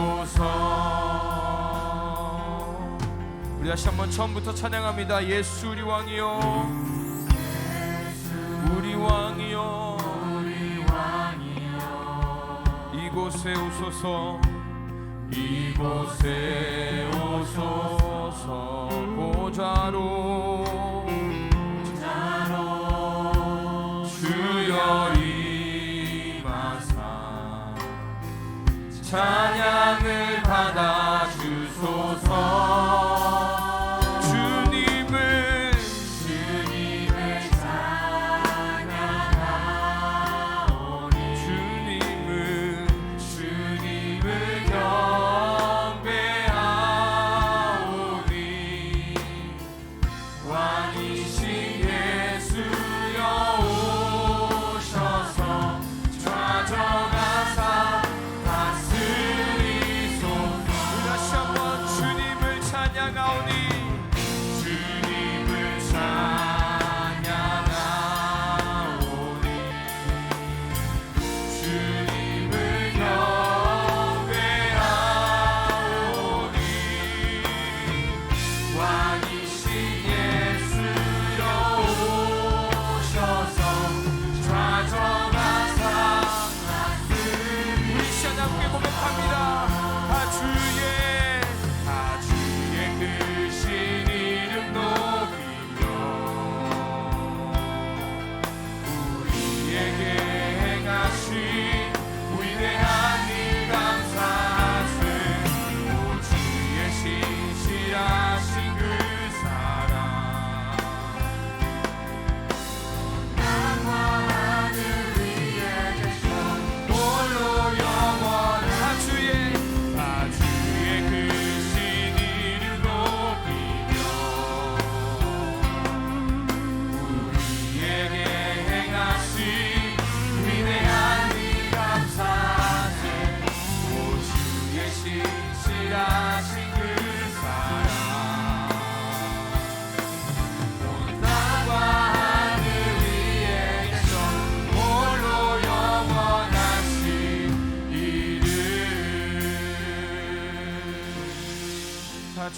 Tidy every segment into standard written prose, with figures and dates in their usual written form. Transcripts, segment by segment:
다스리소서. 우리 다시 한번 처음부터 찬양합니다. 예수 우리 왕이여, 우리 왕이여, 이곳에 오소서, 이곳에 오소서. 보좌로 주여 임하사 찬양을 받아 주소서.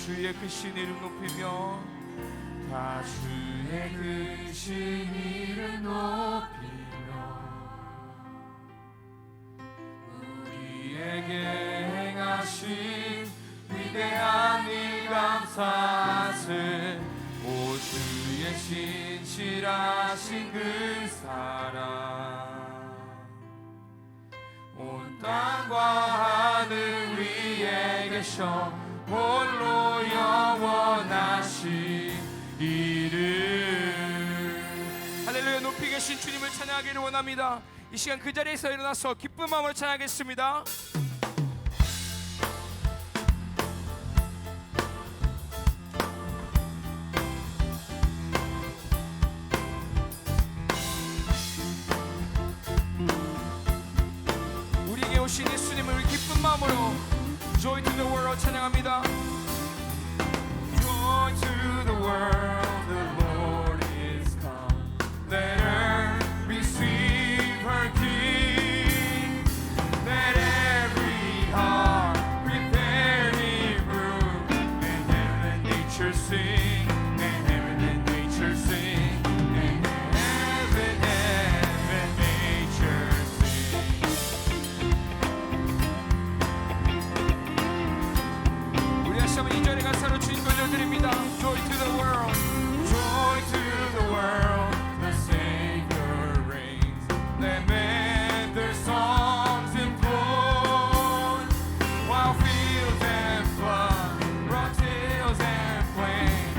주의 크신 이름 높이며, 다 주의 크신 이름 높이며, 우리에게 행하신 위대한 일 감사하세. 오 주의 신실하신 그 사랑, 온 땅과 하늘 위에 계셔 홀로 영원하신 이름. 할렐루야. 높이 계신 주님을 찬양하기를 원합니다. 이 시간 그 자리에서 일어나서 기쁜 마음으로 찬양하겠습니다. 우리에게 오신 예수님을 기쁜 마음으로 Joy to the world 찬양합니다. Joy to the world, the Lord is come. Let earth receive her King. Let every heart prepare Him room. And heaven and nature sing. And heaven and nature sing. And heaven and nature sing. 한번 2절의 가사로 주님 돌려드립니다. Joy to the world, joy to the world, the Savior reigns. Let men their songs employ, while fields and flood, rock hills and plain,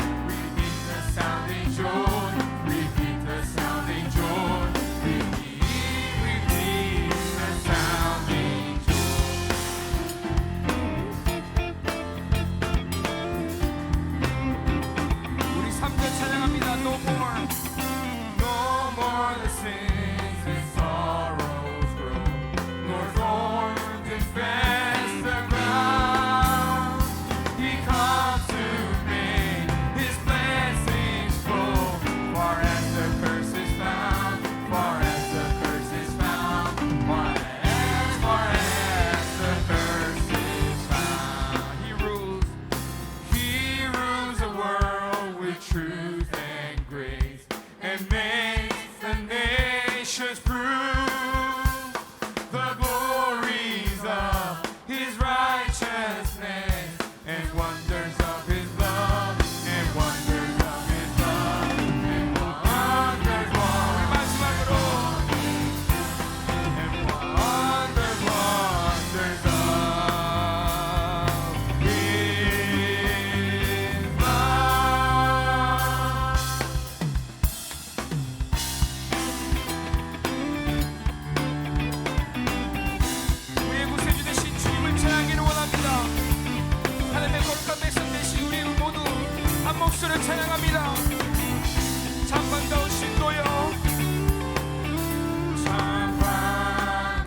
찬양합니다. 참 반가운 신도여, 참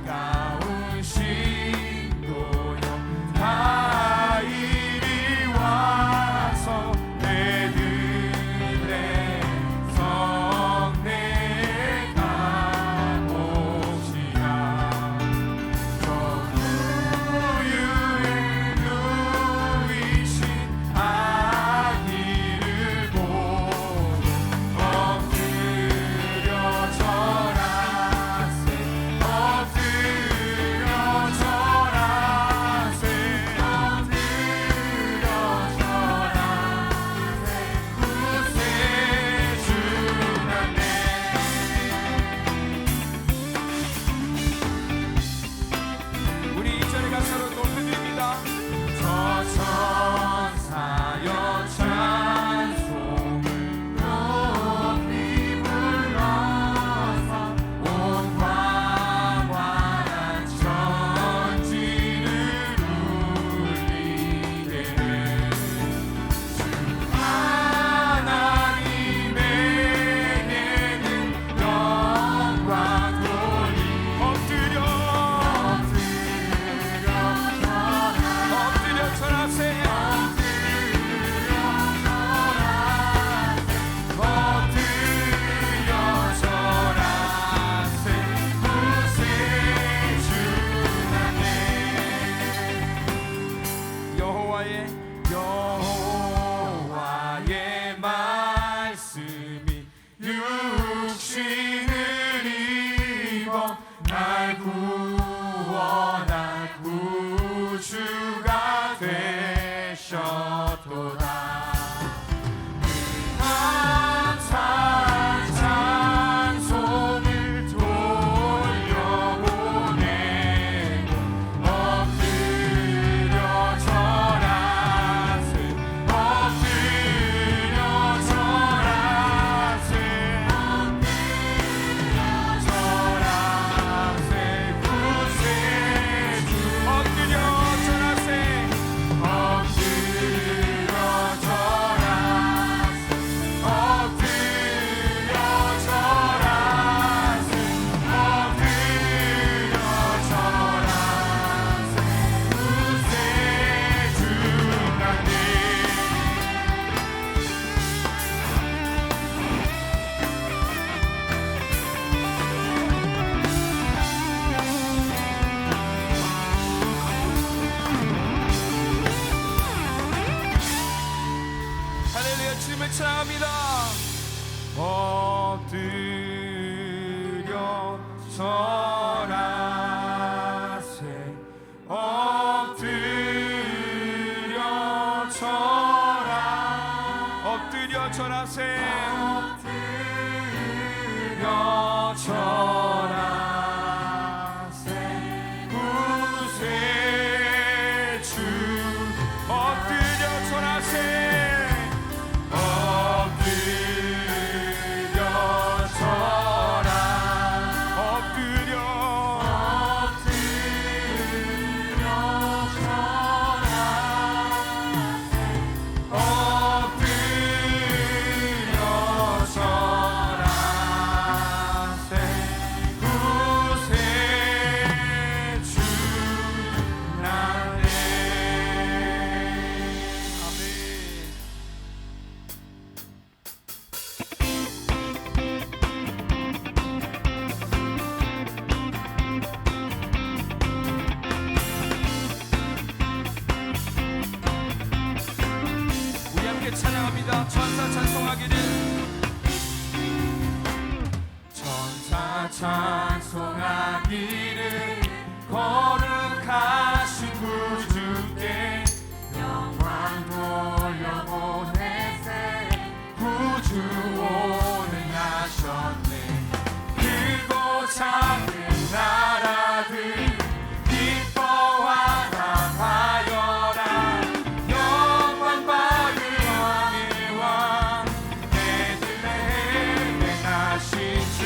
반가운 신도여, 다 이리 와서 내 들에 성내 가봅시다. 저 우유에 누이신 아기를 보고 엎드려 절하세, 엎드려 절하세, 엎드려 절하세. 구세주나네. 우리 이 자리 가사로 높여드립니다. 저 천사여 찬송을 높이 불러서 온 광활한 천지를 울리게 주 하나님에게는 영광 돌리 엎드려 절하세, 엎드려 절하세. 구세주나네. 여호와의 말씀이 육신을 입어 날 구원할 구주가 되셨도다. 감사의 찬송을 돌려보내고 엎드려 절하세, 엎드려 절하세, 절하세. 구세주 엎드려 절하세, 엎드려 절하세, 엎드려 절하세, 엎드려 절하세. 구세주나네. 할렐루야. 주님을 찬양합니다. 엎드려 절하세, 엎드려 절하, 엎드려 절하세, 엎드려 절하세. 구세주 엎드려 절하세, 엎드려 절하, 엎드려 찬양합니다. 천사 찬송하기를, 천사 찬송하기를, 거룩하신 구주께 영광 돌려보내세. 구주 오능하셨네. 크고 작은 나라들 기뻐하라 하여라. 영광 받을 왕의 왕, 베들레헴에 나신 주.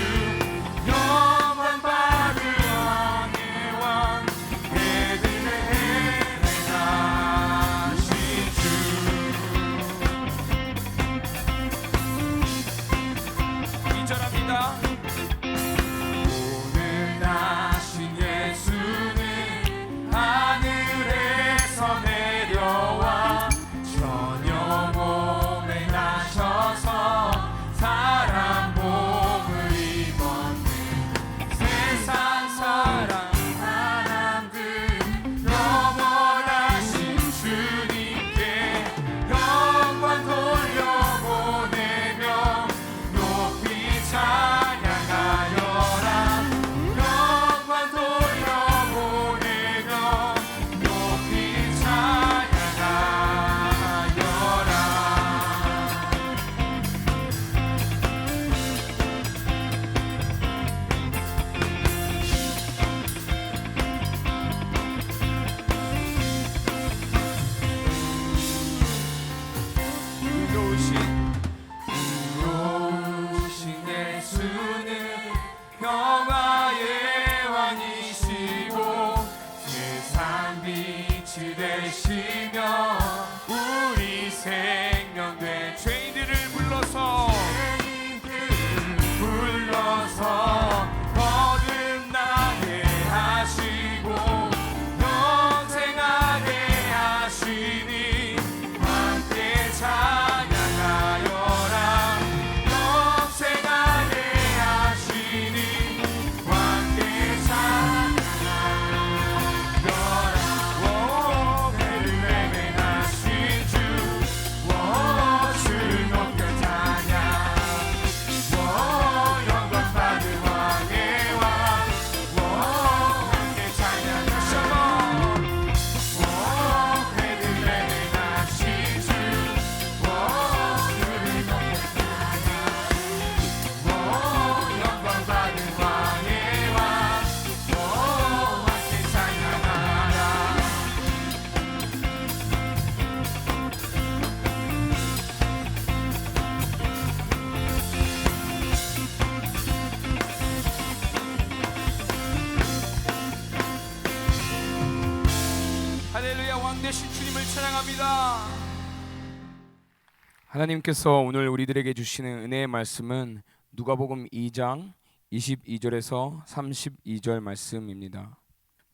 영광 받을 왕의 왕, 베들레헴에 찬양합니다. 하나님께서 오늘 우리들에게 주시는 은혜의 말씀은 누가복음 2장 22절에서 32절 말씀입니다.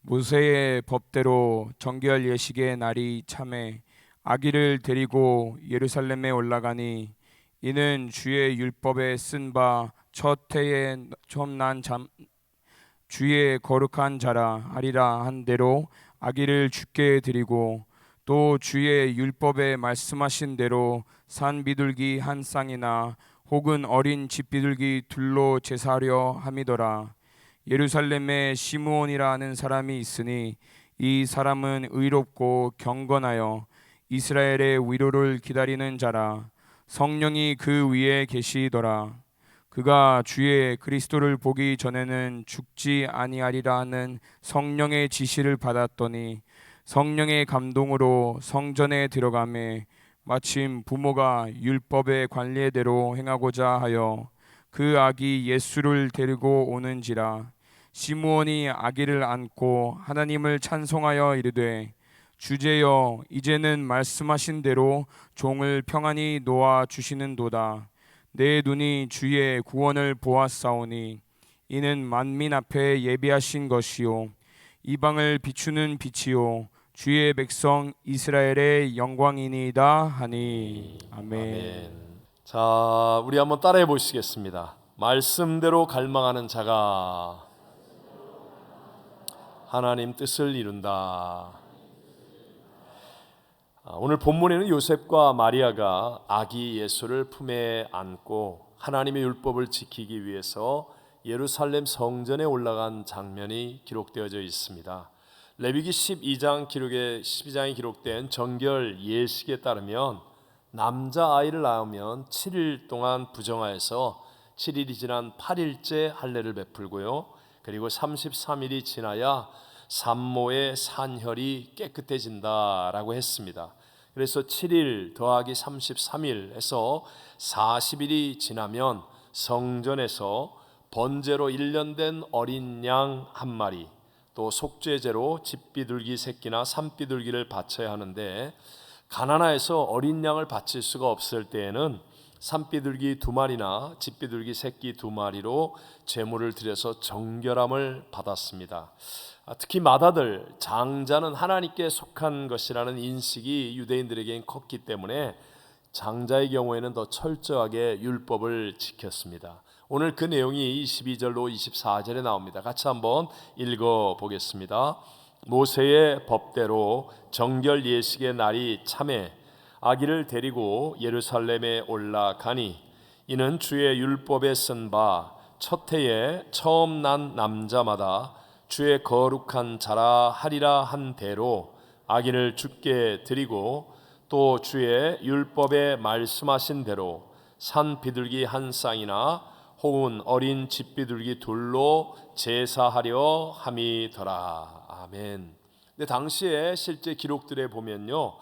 모세의 법대로 정결 예식의 날이 참에 아기를 데리고 예루살렘에 올라가니 이는 주의 율법에 쓴 바 첫 해에 처음 난 주의 거룩한 자라 하리라 한 대로 아기를 주께 드리고 또 주의 율법에 말씀하신 대로 산 비둘기 한 쌍이나 혹은 어린 집 비둘기 둘로 제사하려 함이더라. 예루살렘에 시므온이라 하는 사람이 있으니 이 사람은 의롭고 경건하여 이스라엘의 위로를 기다리는 자라. 성령이 그 위에 계시더라. 그가 주의 그리스도를 보기 전에는 죽지 아니하리라 하는 성령의 지시를 받았더니 성령의 감동으로 성전에 들어가매 마침 부모가 율법의 관례대로 행하고자 하여 그 아기 예수를 데리고 오는지라. 시므온이 아기를 안고 하나님을 찬송하여 이르되 주제여 이제는 말씀하신 대로 종을 평안히 놓아 주시는도다. 내 눈이 주의 구원을 보았사오니 이는 만민 앞에 예비하신 것이요 이방을 비추는 빛이요 주의 백성 이스라엘의 영광이니이다 하니. 아멘. 자, 우리 한번 따라해 보시겠습니다. 말씀대로 갈망하는 자가 하나님 뜻을 이룬다. 오늘 본문에는 요셉과 마리아가 아기 예수를 품에 안고 하나님의 율법을 지키기 위해서 예루살렘 성전에 올라간 장면이 기록되어져 있습니다. 레위기 12장에 기록된 정결 예식에 따르면 남자아이를 낳으면 7일 동안 부정하여서 7일이 지난 8일째 할례를 베풀고요, 그리고 33일이 지나야 산모의 산혈이 깨끗해진다라고 했습니다. 그래서 7일 더하기 33일 해서 40일이 지나면 성전에서 번제로 1년 된 어린 양 한 마리, 또 속죄제로 집비둘기 새끼나 산비둘기를 바쳐야 하는데, 가나안에서 어린 양을 바칠 수가 없을 때에는 산비둘기 2마리나 집비둘기 새끼 2마리로 제물을 드려서 정결함을 받았습니다. 특히 맏아들 장자는 하나님께 속한 것이라는 인식이 유대인들에겐 컸기 때문에 장자의 경우에는 더 철저하게 율법을 지켰습니다. 오늘 그 내용이 22절로 24절에 나옵니다. 같이 한번 읽어보겠습니다. 모세의 법대로 정결 예식의 날이 참에 아기를 데리고 예루살렘에 올라가니 이는 주의 율법에 쓴 바 첫 해에 처음 난 남자마다 주의 거룩한 자라 하리라 한 대로 아기를 주께 드리고 또 주의 율법에 말씀하신 대로 산 비둘기 한 쌍이나 혹은 어린 집비둘기 둘로 제사하려 함이더라. 아멘. 근데 당시에 실제 기록들에 보면요,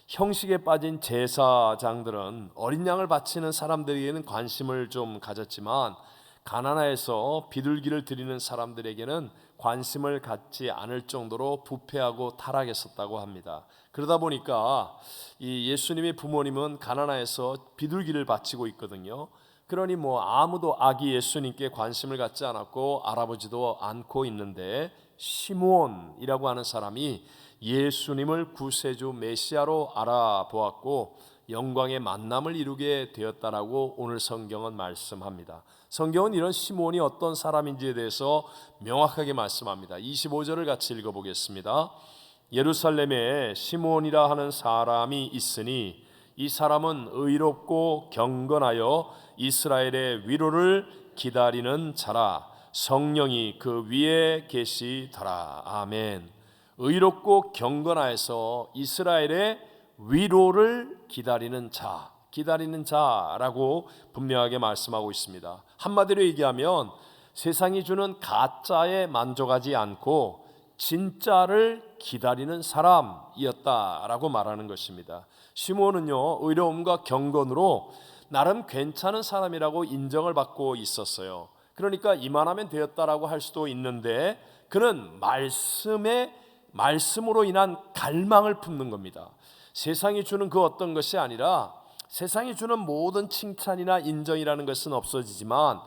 형식에 빠진 제사장들은 어린 양을 바치는 사람들에게는 관심을 좀 가졌지만 가나안에서 비둘기를 드리는 사람들에게는 관심을 갖지 않을 정도로 부패하고 타락했었다고 합니다. 그러다 보니까 이 예수님의 부모님은 가나안에서 비둘기를 바치고 있거든요. 그러니 아무도 아기 예수님께 관심을 갖지 않았고 알아보지도 않고 있는데, 시므온이라고 하는 사람이 예수님을 구세주 메시아로 알아보았고 영광의 만남을 이루게 되었다라고 오늘 성경은 말씀합니다. 성경은 이런 시므온이 어떤 사람인지에 대해서 명확하게 말씀합니다. 25절을 같이 읽어보겠습니다. 예루살렘에 시므온이라 하는 사람이 있으니 이 사람은 의롭고 경건하여 이스라엘의 위로를 기다리는 자라. 성령이 그 위에 계시더라. 아멘. 의롭고 경건하여서 이스라엘의 위로를 기다리는 자라고 분명하게 말씀하고 있습니다. 한마디로 얘기하면 세상이 주는 가짜에 만족하지 않고 진짜를 기다리는 사람이었다라고 말하는 것입니다. 시므온은요, 의로움과 경건으로 나름 괜찮은 사람이라고 인정을 받고 있었어요. 그러니까 이만하면 되었다라고 할 수도 있는데, 그는 말씀으로 인한 갈망을 품는 겁니다. 세상이 주는 그 어떤 것이 아니라 세상이 주는 모든 칭찬이나 인정이라는 것은 없어지지만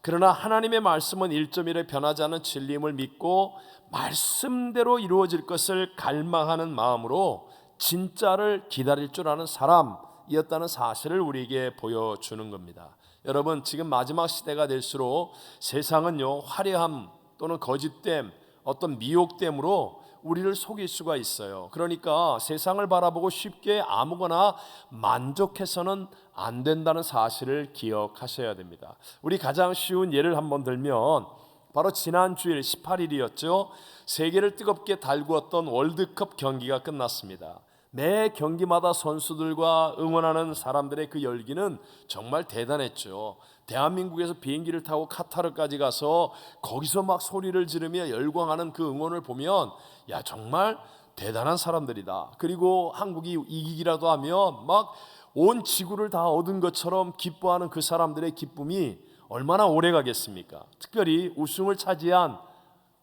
그러나 하나님의 말씀은 1.1에 변하지 않은 진리임을 믿고 말씀대로 이루어질 것을 갈망하는 마음으로 진짜를 기다릴 줄 아는 사람이었다는 사실을 우리에게 보여주는 겁니다. 여러분, 지금 마지막 시대가 될수록 세상은요, 화려함 또는 거짓됨, 어떤 미혹됨으로 우리를 속일 수가 있어요. 그러니까 세상을 바라보고 쉽게 아무거나 만족해서는 안 된다는 사실을 기억하셔야 됩니다. 우리 가장 쉬운 예를 한번 들면 바로 지난 주일 18일이었죠. 세계를 뜨겁게 달구었던 월드컵 경기가 끝났습니다. 매 경기마다 선수들과 응원하는 사람들의 그 열기는 정말 대단했죠. 대한민국에서 비행기를 타고 카타르까지 가서 거기서 막 소리를 지르며 열광하는 그 응원을 보면 야, 정말 대단한 사람들이다. 그리고 한국이 이기기라도 하면 막 온 지구를 다 얻은 것처럼 기뻐하는 그 사람들의 기쁨이 얼마나 오래 가겠습니까? 특별히 우승을 차지한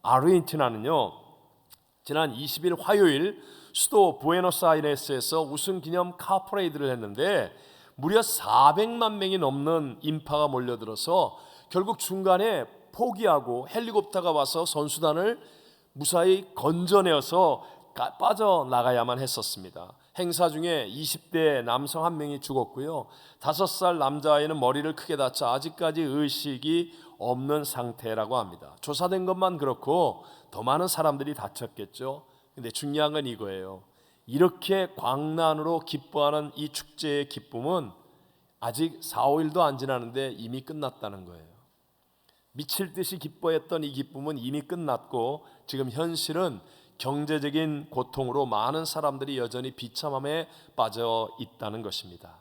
아르헨티나는요, 지난 20일 화요일 수도 부에노스아이레스에서 우승 기념 카퍼레이드를 했는데 무려 400만 명이 넘는 인파가 몰려들어서 결국 중간에 포기하고 헬리콥터가 와서 선수단을 무사히 건져내어서 빠져나가야만 했었습니다. 행사 중에 20대 남성 한 명이 죽었고요. 5살 남자아이는 머리를 크게 다쳐 아직까지 의식이 없는 상태라고 합니다. 조사된 것만 그렇고 더 많은 사람들이 다쳤겠죠. 근데 중요한 건 이거예요. 이렇게 광란으로 기뻐하는 이 축제의 기쁨은 아직 4, 5일도 안 지났는데 이미 끝났다는 거예요. 미칠 듯이 기뻐했던 이 기쁨은 이미 끝났고 지금 현실은 경제적인 고통으로 많은 사람들이 여전히 비참함에 빠져 있다는 것입니다.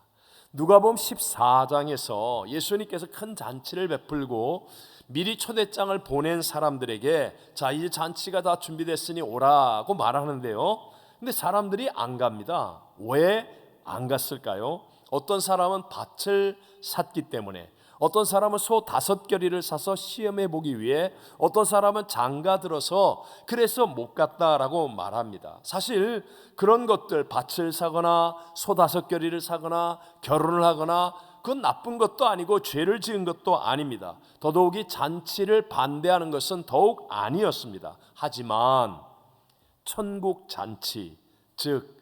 누가복음 14장에서 예수님께서 큰 잔치를 베풀고 미리 초대장을 보낸 사람들에게 자, 이제 잔치가 다 준비됐으니 오라고 말하는데요. 근데 사람들이 안 갑니다. 왜 안 갔을까요? 어떤 사람은 밭을 샀기 때문에, 어떤 사람은 소 5겨리를 사서 시험해 보기 위해, 어떤 사람은 장가 들어서 그래서 못 갔다라고 말합니다. 사실 그런 것들, 밭을 사거나 소 5겨리를 사거나 결혼을 하거나 그건 나쁜 것도 아니고 죄를 지은 것도 아닙니다. 더더욱이 잔치를 반대하는 것은 더욱 아니었습니다. 하지만 천국 잔치, 즉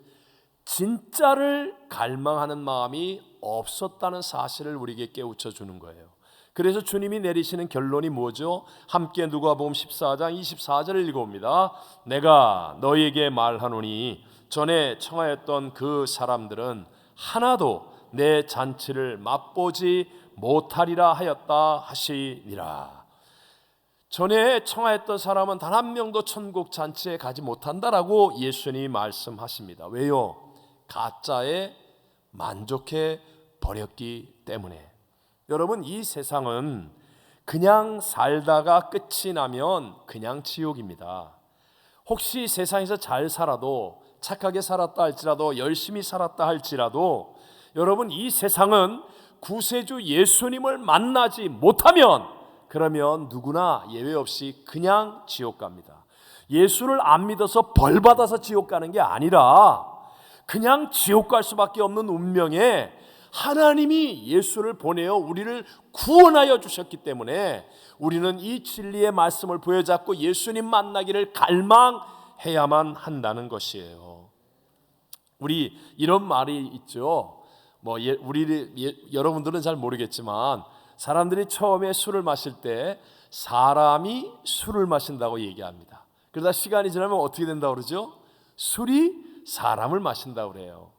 진짜를 갈망하는 마음이 없었다는 사실을 우리에게 깨우쳐 주는 거예요. 그래서 주님이 내리시는 결론이 뭐죠? 함께 누가복음 14장 24절을 읽어봅니다. 내가 너희에게 말하노니 전에 청하였던 그 사람들은 하나도 내 잔치를 맛보지 못하리라 하였다 하시니라. 전에 청하였던 사람은 단 한 명도 천국 잔치에 가지 못한다라고 예수님이 말씀하십니다. 왜요? 가짜에 만족해 버렸기 때문에. 여러분, 이 세상은 그냥 살다가 끝이 나면 그냥 지옥입니다. 혹시 세상에서 잘 살아도, 착하게 살았다 할지라도, 열심히 살았다 할지라도 여러분, 이 세상은 구세주 예수님을 만나지 못하면 그러면 누구나 예외 없이 그냥 지옥 갑니다. 예수를 안 믿어서 벌 받아서 지옥 가는 게 아니라 그냥 지옥 갈 수밖에 없는 운명에 하나님이 예수를 보내어 우리를 구원하여 주셨기 때문에 우리는 이 진리의 말씀을 부여잡고 예수님 만나기를 갈망해야만 한다는 것이에요. 우리 이런 말이 있죠. 여러분들은 잘 모르겠지만 사람들이 처음에 술을 마실 때 사람이 술을 마신다고 얘기합니다. 그러다 시간이 지나면 어떻게 된다고 그러죠? 술이 사람을 마신다고 그래요.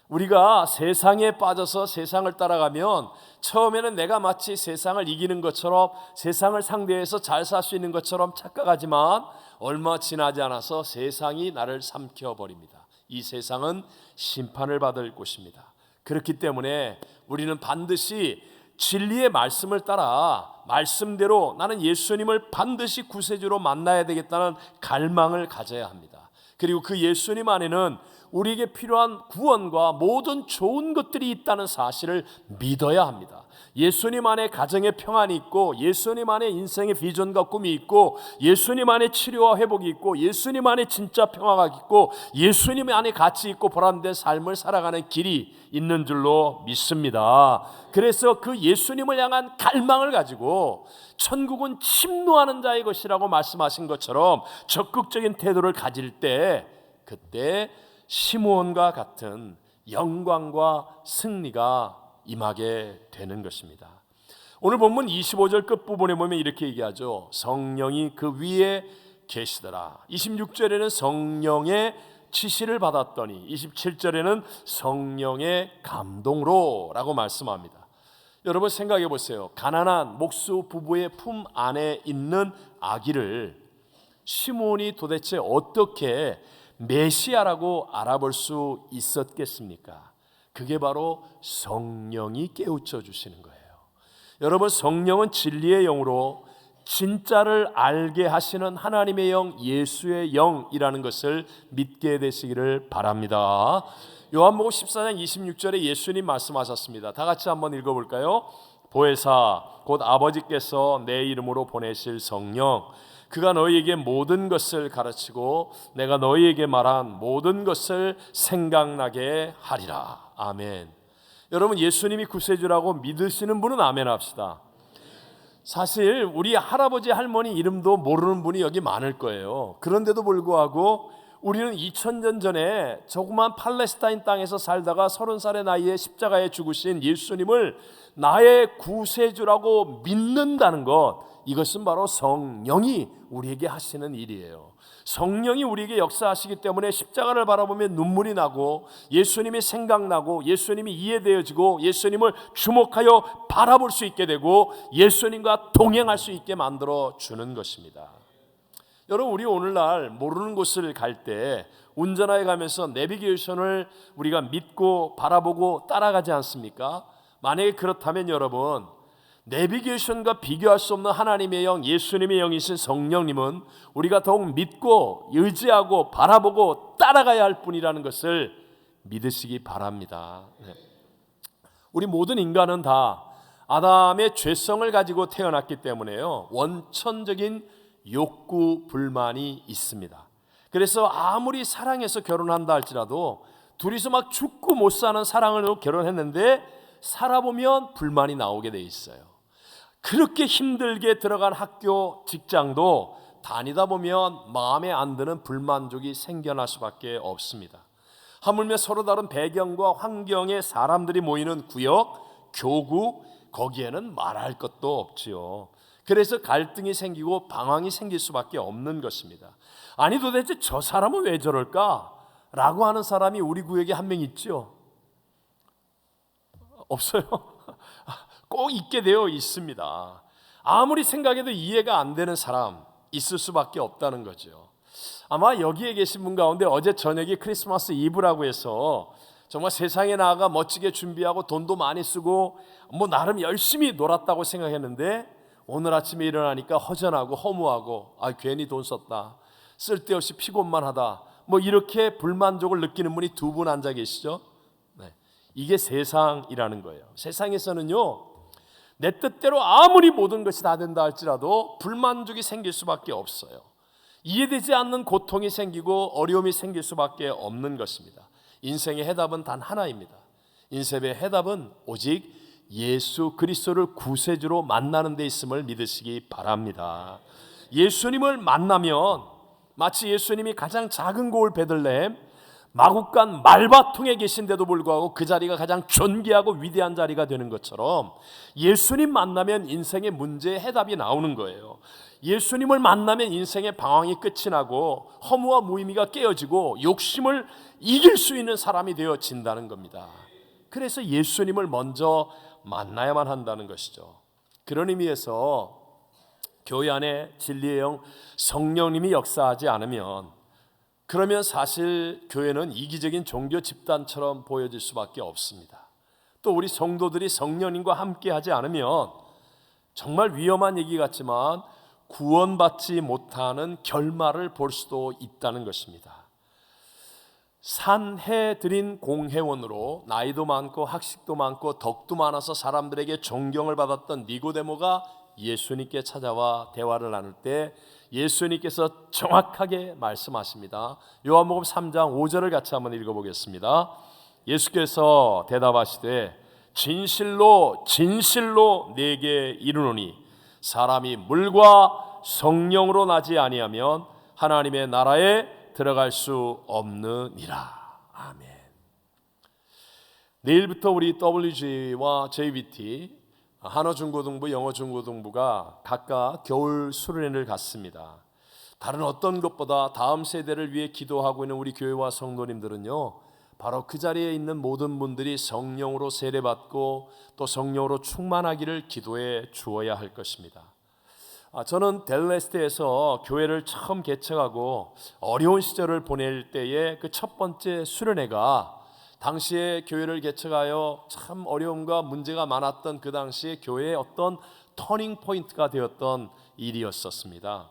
우리가 세상에 빠져서 세상을 따라가면 처음에는 내가 마치 세상을 이기는 것처럼, 세상을 상대해서 잘 살 수 있는 것처럼 착각하지만 얼마 지나지 않아서 세상이 나를 삼켜버립니다. 이 세상은 심판을 받을 곳입니다. 그렇기 때문에 우리는 반드시 진리의 말씀을 따라 말씀대로 나는 예수님을 반드시 구세주로 만나야 되겠다는 갈망을 가져야 합니다. 그리고 그 예수님 안에는 우리에게 필요한 구원과 모든 좋은 것들이 있다는 사실을 믿어야 합니다. 예수님 안에 가정의 평안이 있고, 예수님 안에 인생의 비전과 꿈이 있고, 예수님 안에 치료와 회복이 있고, 예수님 안에 진짜 평화가 있고, 예수님 안에 가치 있고 보람된 삶을 살아가는 길이 있는 줄로 믿습니다. 그래서 그 예수님을 향한 갈망을 가지고 천국은 침노하는 자의 것이라고 말씀하신 것처럼 적극적인 태도를 가질 때, 그때 시므온과 같은 영광과 승리가 임하게 되는 것입니다. 오늘 본문 25절 끝부분에 보면 이렇게 얘기하죠. 성령이 그 위에 계시더라. 26절에는 성령의 지시를 받았더니, 27절에는 성령의 감동으로 라고 말씀합니다. 여러분 생각해 보세요. 가난한 목수 부부의 품 안에 있는 아기를 시므온이 도대체 어떻게 메시아라고 알아볼 수 있었겠습니까? 그게 바로 성령이 깨우쳐 주시는 거예요. 여러분, 성령은 진리의 영으로 진짜를 알게 하시는 하나님의 영, 예수의 영이라는 것을 믿게 되시기를 바랍니다. 요한복음 14장 26절에 예수님 말씀하셨습니다. 다 같이 한번 읽어볼까요? 보혜사 곧 아버지께서 내 이름으로 보내실 성령, 그가 너희에게 모든 것을 가르치고 내가 너희에게 말한 모든 것을 생각나게 하리라. 아멘. 여러분, 예수님이 구세주라고 믿으시는 분은 아멘 합시다. 사실 우리 할아버지 할머니 이름도 모르는 분이 여기 많을 거예요. 그런데도 불구하고 우리는 2000년 전에 조그만 팔레스타인 땅에서 살다가 30살의 나이에 십자가에 죽으신 예수님을 나의 구세주라고 믿는다는 것, 이것은 바로 성령이 우리에게 하시는 일이에요. 성령이 우리에게 역사하시기 때문에 십자가를 바라보면 눈물이 나고, 예수님이 생각나고, 예수님이 이해되어지고, 예수님을 주목하여 바라볼 수 있게 되고, 예수님과 동행할 수 있게 만들어 주는 것입니다. 여러분, 우리 오늘날 모르는 곳을 갈 때 운전하여 가면서 내비게이션을 우리가 믿고 바라보고 따라가지 않습니까? 만약에 그렇다면 여러분, 내비게이션과 비교할 수 없는 하나님의 영, 예수님의 영이신 성령님은 우리가 더욱 믿고 의지하고 바라보고 따라가야 할 분이라는 것을 믿으시기 바랍니다. 우리 모든 인간은 다 아담의 죄성을 가지고 태어났기 때문에요, 원천적인 욕구 불만이 있습니다. 그래서 아무리 사랑해서 결혼한다 할지라도 둘이서 막 죽고 못 사는 사랑으로 결혼했는데 살아보면 불만이 나오게 돼 있어요. 그렇게 힘들게 들어간 학교, 직장도 다니다 보면 마음에 안 드는 불만족이 생겨날 수밖에 없습니다. 하물며 서로 다른 배경과 환경의 사람들이 모이는 구역, 교구, 거기에는 말할 것도 없지요. 그래서 갈등이 생기고 방황이 생길 수밖에 없는 것입니다. 아니, 도대체 저 사람은 왜 저럴까? 라고 하는 사람이 우리 구역에 한 명 있죠? 없어요? 꼭 있게 되어 있습니다. 아무리 생각해도 이해가 안 되는 사람 있을 수밖에 없다는 거죠. 아마 여기에 계신 분 가운데 어제 저녁이 크리스마스 이브라고 해서 정말 세상에 나아가 멋지게 준비하고 돈도 많이 쓰고 뭐 나름 열심히 놀았다고 생각했는데 오늘 아침에 일어나니까 허전하고 허무하고, 괜히 돈 썼다, 쓸데없이 피곤만 하다, 뭐 이렇게 불만족을 느끼는 분이 두 분 앉아 계시죠? 네. 이게 세상이라는 거예요. 세상에서는요, 내 뜻대로 아무리 모든 것이 다 된다 할지라도 불만족이 생길 수밖에 없어요. 이해되지 않는 고통이 생기고 어려움이 생길 수밖에 없는 것입니다. 인생의 해답은 단 하나입니다. 인생의 해답은 오직 예수 그리스도를 구세주로 만나는 데 있음을 믿으시기 바랍니다. 예수님을 만나면 마치 예수님이 가장 작은 고을 베들레헴 마국간 말바통에 계신데도 불구하고 그 자리가 가장 존귀하고 위대한 자리가 되는 것처럼 예수님 만나면 인생의 문제의 해답이 나오는 거예요. 예수님을 만나면 인생의 방황이 끝이 나고 허무와 무의미가 깨어지고 욕심을 이길 수 있는 사람이 되어진다는 겁니다. 그래서 예수님을 먼저 만나야만 한다는 것이죠. 그런 의미에서 교회 안에 진리의 영 성령님이 역사하지 않으면, 그러면 사실 교회는 이기적인 종교 집단처럼 보여질 수밖에 없습니다. 또 우리 성도들이 성령님과 함께 하지 않으면 정말 위험한 얘기 같지만 구원받지 못하는 결말을 볼 수도 있다는 것입니다. 산해 드린 공회원으로 나이도 많고 학식도 많고 덕도 많아서 사람들에게 존경을 받았던 니고데모가 예수님께 찾아와 대화를 나눌 때 예수님께서 정확하게 말씀하십니다. 요한복음 3장 5절을 같이 한번 읽어보겠습니다. 예수께서 대답하시되 진실로 진실로 내게 이르노니 사람이 물과 성령으로 나지 아니하면 하나님의 나라에 들어갈 수 없느니라. 아멘. 내일부터 우리 WG와 JBT 한어중고등부, 영어중고등부가 각각 겨울 수련회를 갖습니다. 다른 어떤 것보다 다음 세대를 위해 기도하고 있는 우리 교회와 성도님들은요, 바로 그 자리에 있는 모든 분들이 성령으로 세례받고 또 성령으로 충만하기를 기도해 주어야 할 것입니다. 저는 델레스테에서 교회를 처음 개척하고 어려운 시절을 보낼 때의 그 첫 번째 수련회가 당시에 교회를 개척하여 참 어려움과 문제가 많았던 그 당시에 교회의 어떤 터닝 포인트가 되었던 일이었었습니다.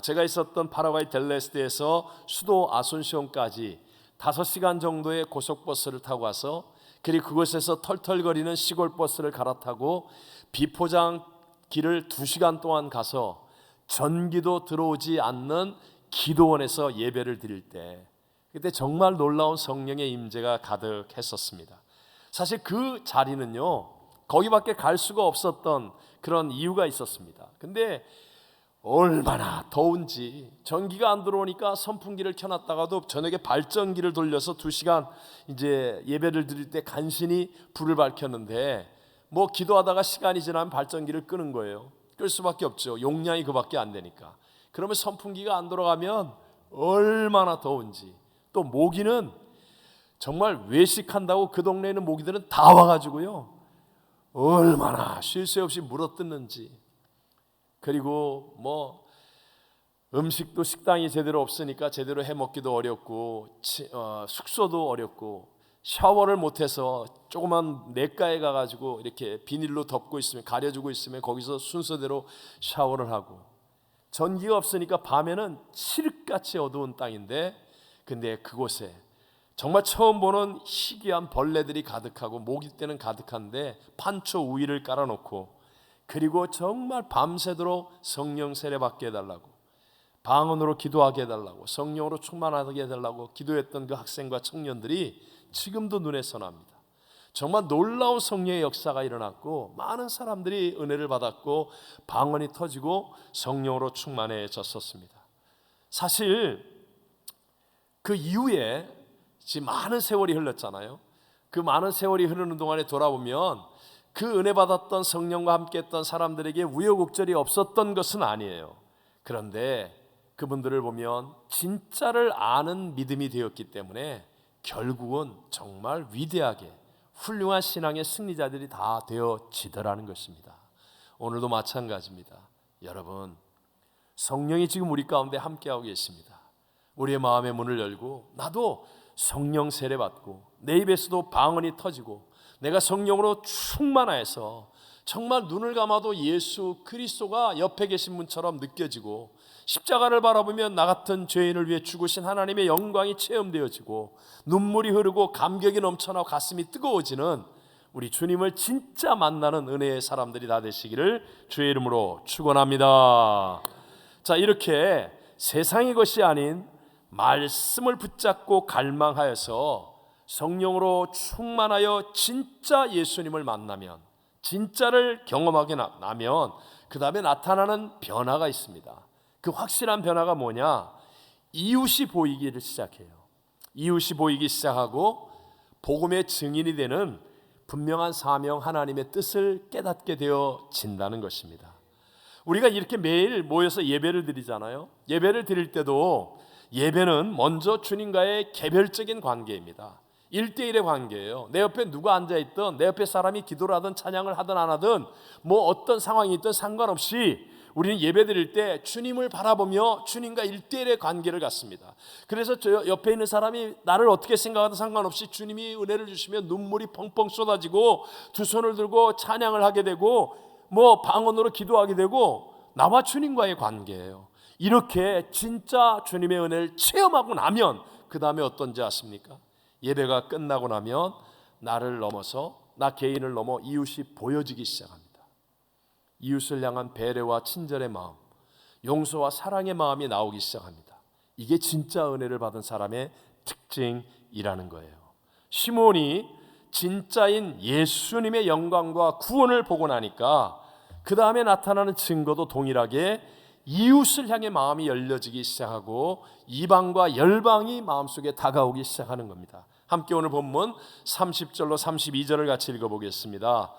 제가 있었던 파라과이 델레스테에서 수도 아순시온까지 5시간 정도의 고속버스를 타고 와서 그리고 그곳에서 털털거리는 시골버스를 갈아타고 비포장 길을 2시간 동안 가서 전기도 들어오지 않는 기도원에서 예배를 드릴 때 그때 정말 놀라운 성령의 임재가 가득했었습니다. 사실 그 자리는요, 거기밖에 갈 수가 없었던 그런 이유가 있었습니다. 근데 얼마나 더운지 전기가 안 들어오니까 선풍기를 켜놨다가도 저녁에 발전기를 돌려서 2시간 이제 예배를 드릴 때 간신히 불을 밝혔는데 뭐 기도하다가 시간이 지나면 발전기를 끄는 거예요. 끌 수밖에 없죠. 용량이 그밖에 안 되니까. 그러면 선풍기가 안 돌아가면 얼마나 더운지. 또 모기는 정말 외식한다고 그 동네에 있는 모기들은 다 와가지고요, 얼마나 쉴 새 없이 물어뜯는지. 그리고 뭐 음식도 식당이 제대로 없으니까 제대로 해먹기도 어렵고 숙소도 어렵고 샤워를 못해서 조그만 냇가에 가가지고 이렇게 비닐로 덮고 있으면, 가려주고 있으면 거기서 순서대로 샤워를 하고, 전기가 없으니까 밤에는 칠흑같이 어두운 땅인데 근데 그곳에 정말 처음 보는 희귀한 벌레들이 가득하고 모기떼는 가득한데 판초 우위를 깔아놓고, 그리고 정말 밤새도록 성령 세례받게 해달라고, 방언으로 기도하게 해달라고, 성령으로 충만하게 해달라고 기도했던 그 학생과 청년들이 지금도 눈에 선합니다. 정말 놀라운 성령의 역사가 일어났고 많은 사람들이 은혜를 받았고 방언이 터지고 성령으로 충만해졌었습니다. 사실 그 이후에 지금 많은 세월이 흘렀잖아요. 그 많은 세월이 흐르는 동안에 돌아보면 그 은혜 받았던 성령과 함께했던 사람들에게 우여곡절이 없었던 것은 아니에요. 그런데 그분들을 보면 진짜를 아는 믿음이 되었기 때문에 결국은 정말 위대하게 훌륭한 신앙의 승리자들이 다 되어지더라는 것입니다. 오늘도 마찬가지입니다. 여러분, 성령이 지금 우리 가운데 함께하고 계십니다. 우리의 마음의 문을 열고 나도 성령 세례받고 내 입에서도 방언이 터지고 내가 성령으로 충만해서 정말 눈을 감아도 예수 그리스도가 옆에 계신 분처럼 느껴지고 십자가를 바라보면 나 같은 죄인을 위해 죽으신 하나님의 영광이 체험되어지고 눈물이 흐르고 감격이 넘쳐나고 가슴이 뜨거워지는 우리 주님을 진짜 만나는 은혜의 사람들이 다 되시기를 주의 이름으로 축원합니다. 자, 이렇게 세상의 것이 아닌 말씀을 붙잡고 갈망하여서 성령으로 충만하여 진짜 예수님을 만나면, 진짜를 경험하게 나면 그 다음에 나타나는 변화가 있습니다. 그 확실한 변화가 뭐냐? 이웃이 보이기를 시작해요. 이웃이 보이기 시작하고 복음의 증인이 되는 분명한 사명, 하나님의 뜻을 깨닫게 되어진다는 것입니다. 우리가 이렇게 매일 모여서 예배를 드리잖아요. 예배를 드릴 때도 예배는 먼저 주님과의 개별적인 관계입니다. 1대1의 관계예요. 내 옆에 누가 앉아있든, 내 옆에 사람이 기도를 하든 찬양을 하든 안 하든 뭐 어떤 상황이 있든 상관없이 우리는 예배 드릴 때 주님을 바라보며 주님과 1대1의 관계를 갖습니다. 그래서 저 옆에 있는 사람이 나를 어떻게 생각하든 상관없이 주님이 은혜를 주시면 눈물이 펑펑 쏟아지고 두 손을 들고 찬양을 하게 되고 뭐 방언으로 기도하게 되고 나와 주님과의 관계예요. 이렇게 진짜 주님의 은혜를 체험하고 나면 그 다음에 어떤지 아십니까? 예배가 끝나고 나면 나를 넘어서, 나 개인을 넘어 이웃이 보여지기 시작합니다. 이웃을 향한 배려와 친절의 마음, 용서와 사랑의 마음이 나오기 시작합니다. 이게 진짜 은혜를 받은 사람의 특징이라는 거예요. 시몬이 진짜인 예수님의 영광과 구원을 보고 나니까 그 다음에 나타나는 증거도 동일하게 이웃을 향해 마음이 열려지기 시작하고 이방과 열방이 마음속에 다가오기 시작하는 겁니다. 함께 오늘 본문 30절로 32절을 같이 읽어보겠습니다.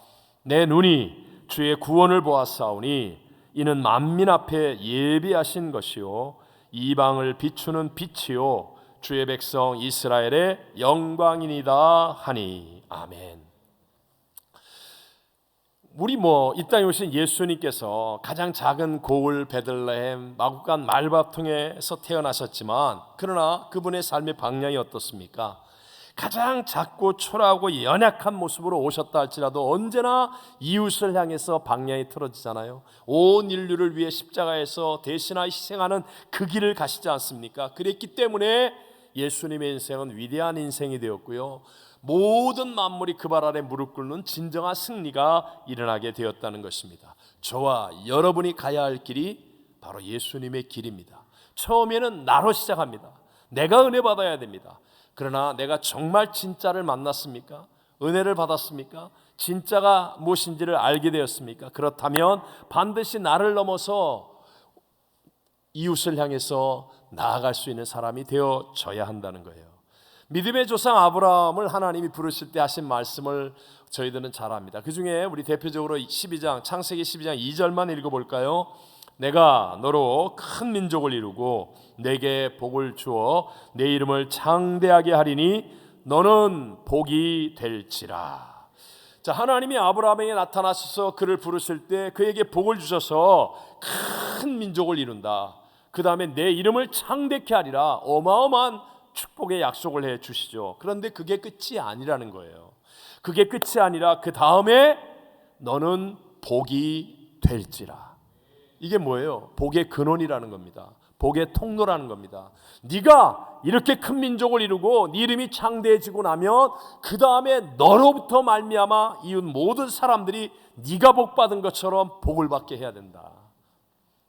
내 눈이 주의 구원을 보았사오니 이는 만민 앞에 예비하신 것이요 이방을 비추는 빛이요 주의 백성 이스라엘의 영광이니이다 하니. 아멘. 우리 이 땅에 오신 예수님께서 가장 작은 고을 베들레헴 마구간 말밥통에서 태어나셨지만, 그러나 그분의 삶의 방향이 어떻습니까? 가장 작고 초라하고 연약한 모습으로 오셨다 할지라도 언제나 이웃을 향해서 방향이 틀어지잖아요. 온 인류를 위해 십자가에서 대신하여 희생하는 그 길을 가시지 않습니까? 그랬기 때문에 예수님의 인생은 위대한 인생이 되었고요, 모든 만물이 그 발 아래 무릎 꿇는 진정한 승리가 일어나게 되었다는 것입니다. 저와 여러분이 가야 할 길이 바로 예수님의 길입니다. 처음에는 나로 시작합니다. 내가 은혜 받아야 됩니다. 그러나 내가 정말 진짜를 만났습니까? 은혜를 받았습니까? 진짜가 무엇인지를 알게 되었습니까? 그렇다면 반드시 나를 넘어서 이웃을 향해서 나아갈 수 있는 사람이 되어져야 한다는 거예요. 믿음의 조상 아브라함을 하나님이 부르실 때 하신 말씀을 저희들은 잘 압니다. 그 중에 우리 대표적으로 창세기 12장 2절만 읽어볼까요? 내가 너로 큰 민족을 이루고 내게 복을 주어 내 이름을 장대하게 하리니 너는 복이 될지라. 자, 하나님이 아브라함에게 나타나셔서 그를 부르실 때 그에게 복을 주셔서 큰 민족을 이룬다. 그 다음에 내 이름을 창대케 하리라. 어마어마한 축복의 약속을 해 주시죠. 그런데 그게 끝이 아니라는 거예요. 그게 끝이 아니라 그 다음에 너는 복이 될지라. 이게 뭐예요? 복의 근원이라는 겁니다. 복의 통로라는 겁니다. 네가 이렇게 큰 민족을 이루고 네 이름이 창대해지고 나면 그 다음에 너로부터 말미암아 이웃 모든 사람들이 네가 복받은 것처럼 복을 받게 해야 된다.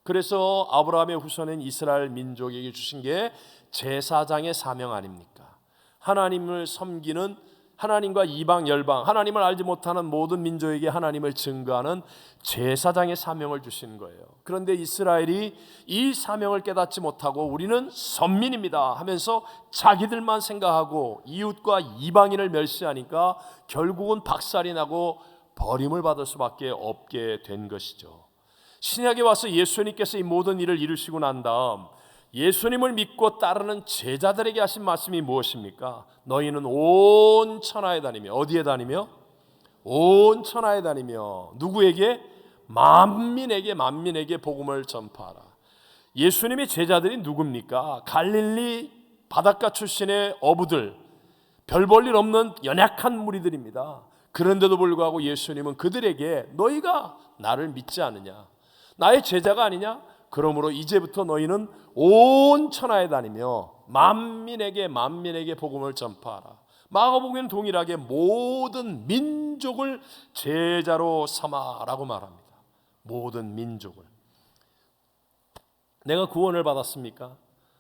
그래서 아브라함의 후손인 이스라엘 민족에게 주신 게 제사장의 사명 아닙니까? 하나님을 섬기는, 하나님과 이방 열방, 하나님을 알지 못하는 모든 민족에게 하나님을 증거하는 제사장의 사명을 주시는 거예요. 그런데 이스라엘이 이 사명을 깨닫지 못하고 우리는 선민입니다 하면서 자기들만 생각하고 이웃과 이방인을 멸시하니까 결국은 박살이 나고 버림을 받을 수밖에 없게 된 것이죠. 신약에 와서 예수님께서 이 모든 일을 이루시고 난 다음 예수님을 믿고 따르는 제자들에게 하신 말씀이 무엇입니까? 너희는 온 천하에 다니며, 어디에 다니며? 온 천하에 다니며 누구에게? 만민에게 복음을 전파하라. 예수님의 제자들이 누굽니까? 갈릴리 바닷가 출신의 어부들, 별 볼 일 없는 연약한 무리들입니다. 그런데도 불구하고 예수님은 그들에게 너희가 나를 믿지 않느냐? 나의 제자가 아니냐? 그러므로 이제부터 너희는 온 천하에 다니며 만민에게 복음을 전파하라. 마가복음에는 동일하게 모든 민족을 제자로 삼아라고 말합니다. 모든 민족을. 내가 구원을 받았습니까?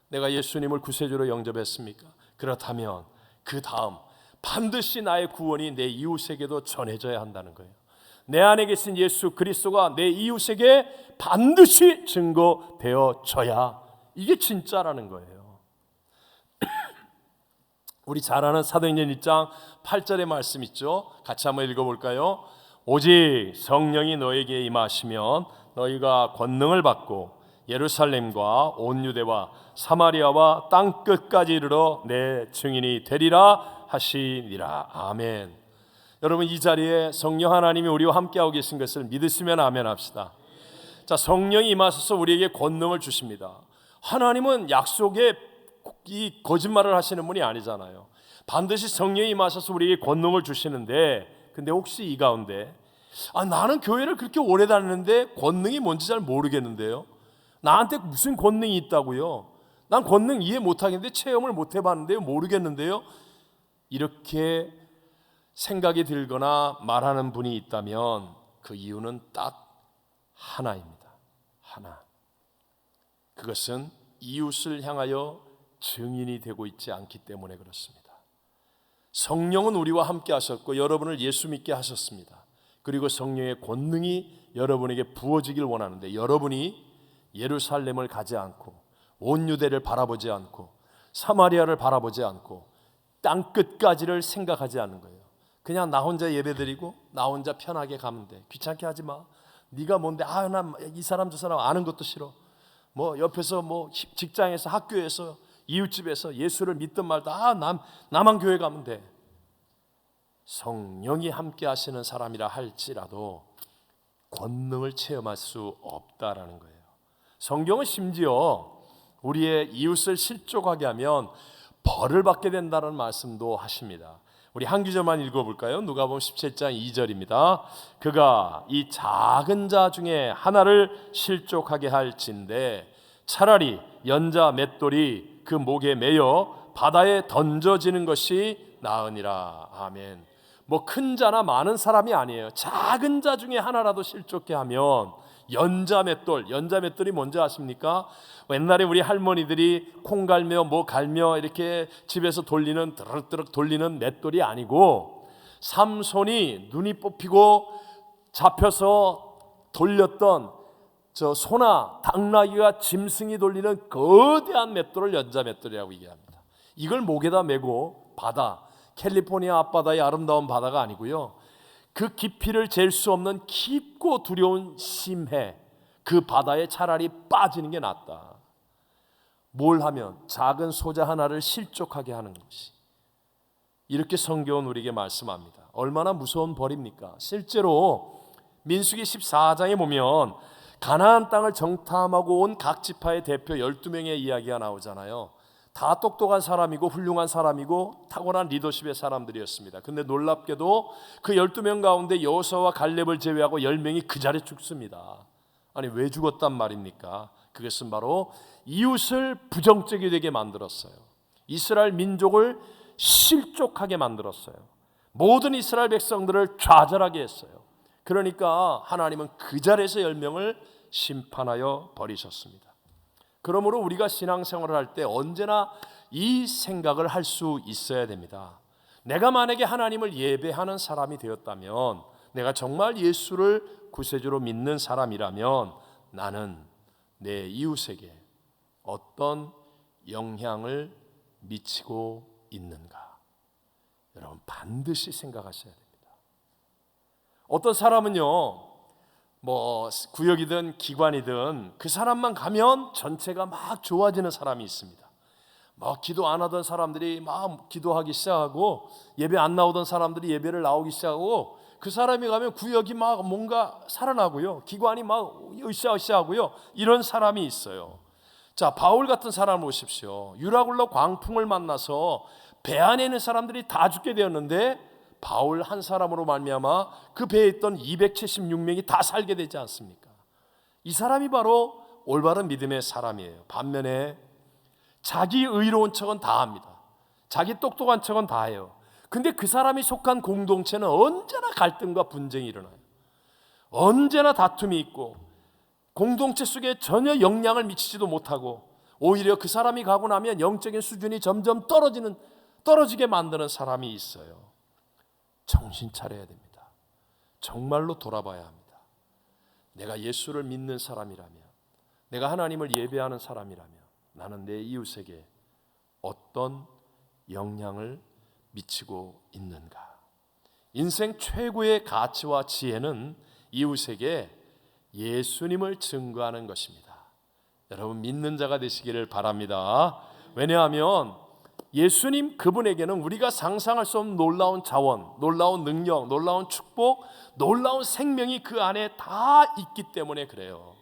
내가 예수님을 구세주로 영접했습니까? 그렇다면 그 다음 반드시 나의 구원이 내 이웃에게도 전해져야 한다는 거예요. 내 안에 계신 예수 그리스도가 내 이웃에게 반드시 증거되어져야 이게 진짜라는 거예요. 우리 잘 아는 사도행전 1장 8절의 말씀 있죠? 같이 한번 읽어볼까요? 오직 성령이 너에게 임하시면 너희가 권능을 받고 예루살렘과 온 유대와 사마리아와 땅 끝까지 이르러 내 증인이 되리라 하시니라. 아멘. 여러분, 이 자리에 성령 하나님이 우리와 함께하고 계신 것을 믿으시면 아멘 합시다. 자, 성령이 임하셔서 우리에게 권능을 주십니다. 하나님은 약속에 이 거짓말을 하시는 분이 아니잖아요. 반드시 성령이 임하셔서 우리에게 권능을 주시는데, 근데 혹시 이 가운데 나는 교회를 그렇게 오래 다니는데 권능이 뭔지 잘 모르겠는데요. 나한테 무슨 권능이 있다고요? 난 권능 이해 못하겠는데, 체험을 못 해봤는데요, 모르겠는데요. 이렇게 생각이 들거나 말하는 분이 있다면 그 이유는 딱 하나입니다. 하나. 그것은 이웃을 향하여 증인이 되고 있지 않기 때문에 그렇습니다. 성령은 우리와 함께 하셨고 여러분을 예수 믿게 하셨습니다. 그리고 성령의 권능이 여러분에게 부어지길 원하는데, 여러분이 예루살렘을 가지 않고 온 유대를 바라보지 않고 사마리아를 바라보지 않고 땅 끝까지를 생각하지 않는 거예요. 그냥 나 혼자 예배드리고 나 혼자 편하게 가면 돼. 귀찮게 하지 마. 네가 뭔데? 난 이 사람 저 사람 아는 것도 싫어. 뭐 옆에서 뭐 직장에서 학교에서 이웃집에서 예수를 믿든 말든 나만 교회 가면 돼. 성령이 함께 하시는 사람이라 할지라도 권능을 체험할 수 없다라는 거예요. 성경은 심지어 우리의 이웃을 실족하게 하면 벌을 받게 된다는 말씀도 하십니다. 우리 한 구절만 읽어볼까요? 누가복음 17장 2절입니다. 그가 이 작은 자 중에 하나를 실족하게 할진대 차라리 연자 맷돌이 그 목에 매여 바다에 던져지는 것이 나으니라. 아멘. 뭐 큰 자나 많은 사람이 아니에요. 작은 자 중에 하나라도 실족게 하면 연자 맷돌이 뭔지 아십니까? 옛날에 우리 할머니들이 콩 갈며 뭐 갈며 이렇게 집에서 돌리는 드럭드럭 돌리는 맷돌이 아니고 삼손이 눈이 뽑히고 잡혀서 돌렸던 저 소나 당나귀와 짐승이 돌리는 거대한 맷돌을 연자 맷돌이라고 얘기합니다. 이걸 목에다 메고 바다, 캘리포니아 앞바다의 아름다운 바다가 아니고요, 그 깊이를 잴 수 없는 깊고 두려운 심해, 그 바다에 차라리 빠지는 게 낫다. 뭘 하면? 작은 소자 하나를 실족하게 하는 것이. 이렇게 성경은 우리에게 말씀합니다. 얼마나 무서운 벌입니까? 실제로 민수기 14장에 보면 가나안 땅을 정탐하고 온 각 지파의 대표 12명의 이야기가 나오잖아요. 다 똑똑한 사람이고 훌륭한 사람이고 탁월한 리더십의 사람들이었습니다. 근데 놀랍게도 그 12명 가운데 여호수아와 갈렙을 제외하고 10명이 그 자리에 죽습니다. 아니, 왜 죽었단 말입니까? 그것은 바로 이웃을 부정적이 되게 만들었어요. 이스라엘 민족을 실족하게 만들었어요. 모든 이스라엘 백성들을 좌절하게 했어요. 그러니까 하나님은 그 자리에서 10명을 심판하여 버리셨습니다. 그러므로 우리가 신앙생활을 할 때 언제나 이 생각을 할 수 있어야 됩니다. 내가 만약에 하나님을 예배하는 사람이 되었다면, 내가 정말 예수를 구세주로 믿는 사람이라면 나는 내 이웃에게 어떤 영향을 미치고 있는가? 여러분 반드시 생각하셔야 됩니다. 어떤 사람은요, 뭐 구역이든 기관이든 그 사람만 가면 전체가 막 좋아지는 사람이 있습니다. 뭐 기도 안 하던 사람들이 막 기도하기 시작하고, 예배 안 나오던 사람들이 예배를 나오기 시작하고, 그 사람이 가면 구역이 막 뭔가 살아나고요, 기관이 막 으쌰으쌰하고요, 이런 사람이 있어요. 자, 바울 같은 사람을 보십시오. 유라굴로 광풍을 만나서 배 안에 있는 사람들이 다 죽게 되었는데 바울 한 사람으로 말미암아 그 배에 있던 276명이 다 살게 되지 않습니까? 이 사람이 바로 올바른 믿음의 사람이에요. 반면에 자기 의로운 척은 다 합니다. 자기 똑똑한 척은 다 해요. 근데 그 사람이 속한 공동체는 언제나 갈등과 분쟁이 일어나요. 언제나 다툼이 있고 공동체 속에 전혀 영향을 미치지도 못하고, 오히려 그 사람이 가고 나면 영적인 수준이 점점 떨어지게 만드는 사람이 있어요. 정신 차려야 됩니다. 정말로 돌아봐야 합니다. 내가 예수를 믿는 사람이라면, 내가 하나님을 예배하는 사람이라면 나는 내 이웃에게 어떤 영향을 미치고 있는가? 인생 최고의 가치와 지혜는 이웃에게 예수님을 증거하는 것입니다. 여러분 믿는 자가 되시기를 바랍니다. 왜냐하면 예수님 그분에게는 우리가 상상할 수 없는 놀라운 자원, 놀라운 능력, 놀라운 축복, 놀라운 생명이 그 안에 다 있기 때문에 그래요.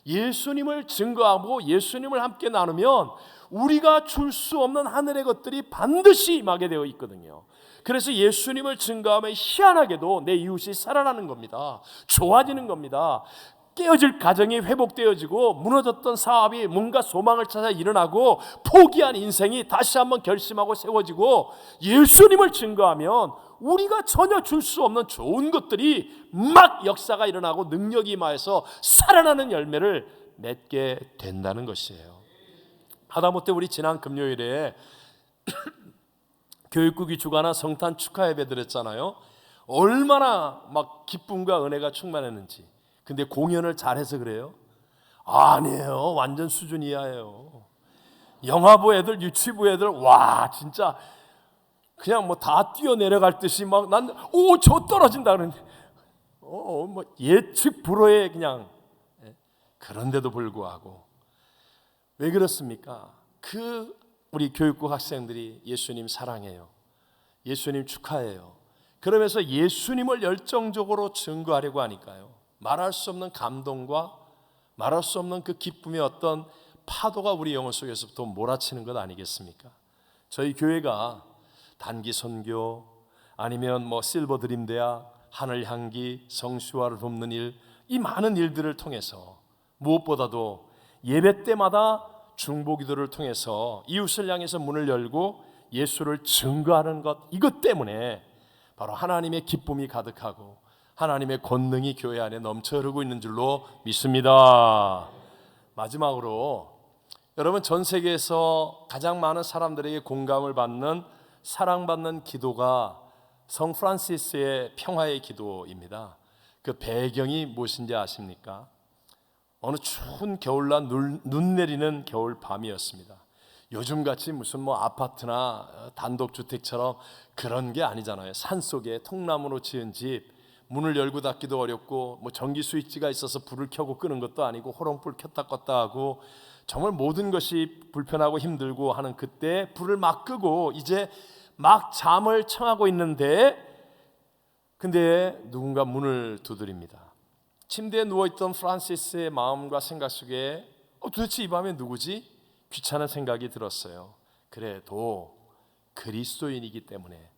예수님을 증거하고 예수님을 함께 나누면 우리가 줄 수 없는 하늘의 것들이 반드시 임하게 되어 있거든요. 그래서 예수님을 증거하면 희한하게도 내 이웃이 살아나는 겁니다. 좋아지는 겁니다. 깨어질 가정이 회복되어지고 무너졌던 사업이 뭔가 소망을 찾아 일어나고 포기한 인생이 다시 한번 결심하고 세워지고 예수님을 증거하면 우리가 전혀 줄 수 없는 좋은 것들이 막 역사가 일어나고 능력이 임하여서 살아나는 열매를 맺게 된다는 것이에요. 하다못해 우리 지난 금요일에 교육국이 주관한 성탄 축하 예배 드렸잖아요. 얼마나 막 기쁨과 은혜가 충만했는지. 근데 공연을 잘해서 그래요? 아니에요. 완전 수준 이하예요. 영화부 애들, 유치부 애들, 와 진짜 그냥 뭐 다 뛰어내려갈 듯이 막 난 오 저 떨어진다 그러는데 뭐 예측 불허의 그냥. 그런데도 불구하고 왜 그렇습니까? 우리 교육국 학생들이 예수님 사랑해요. 예수님 축하해요. 그러면서 예수님을 열정적으로 증거하려고 하니까요. 말할 수 없는 감동과 말할 수 없는 그 기쁨의 어떤 파도가 우리 영혼 속에서부터 몰아치는 것 아니겠습니까? 저희 교회가 단기 선교 아니면 뭐 실버 드림 대학, 하늘 향기, 성수화를 돕는 일, 이 많은 일들을 통해서 무엇보다도 예배 때마다 중보기도를 통해서 이웃을 향해서 문을 열고 예수를 증거하는 것, 이것 때문에 바로 하나님의 기쁨이 가득하고 하나님의 권능이 교회 안에 넘쳐 흐르고 있는 줄로 믿습니다. 마지막으로 여러분, 전 세계에서 가장 많은 사람들에게 공감을 받는 사랑받는 기도가 성 프란시스의 평화의 기도입니다. 그 배경이 무엇인지 아십니까? 어느 추운 겨울날 눈 내리는 겨울 밤이었습니다. 요즘같이 무슨 뭐 아파트나 단독주택처럼 그런 게 아니잖아요. 산속에 통나무로 지은 집, 문을 열고 닫기도 어렵고 뭐 전기 스위치가 있어서 불을 켜고 끄는 것도 아니고 호롱불 켰다 껐다 하고 정말 모든 것이 불편하고 힘들고 하는 그때 불을 막 끄고 이제 막 잠을 청하고 있는데, 근데 누군가 문을 두드립니다. 침대에 누워있던 프란시스의 마음과 생각 속에 도대체 이 밤에 누구지? 귀찮은 생각이 들었어요. 그래도 그리스도인이기 때문에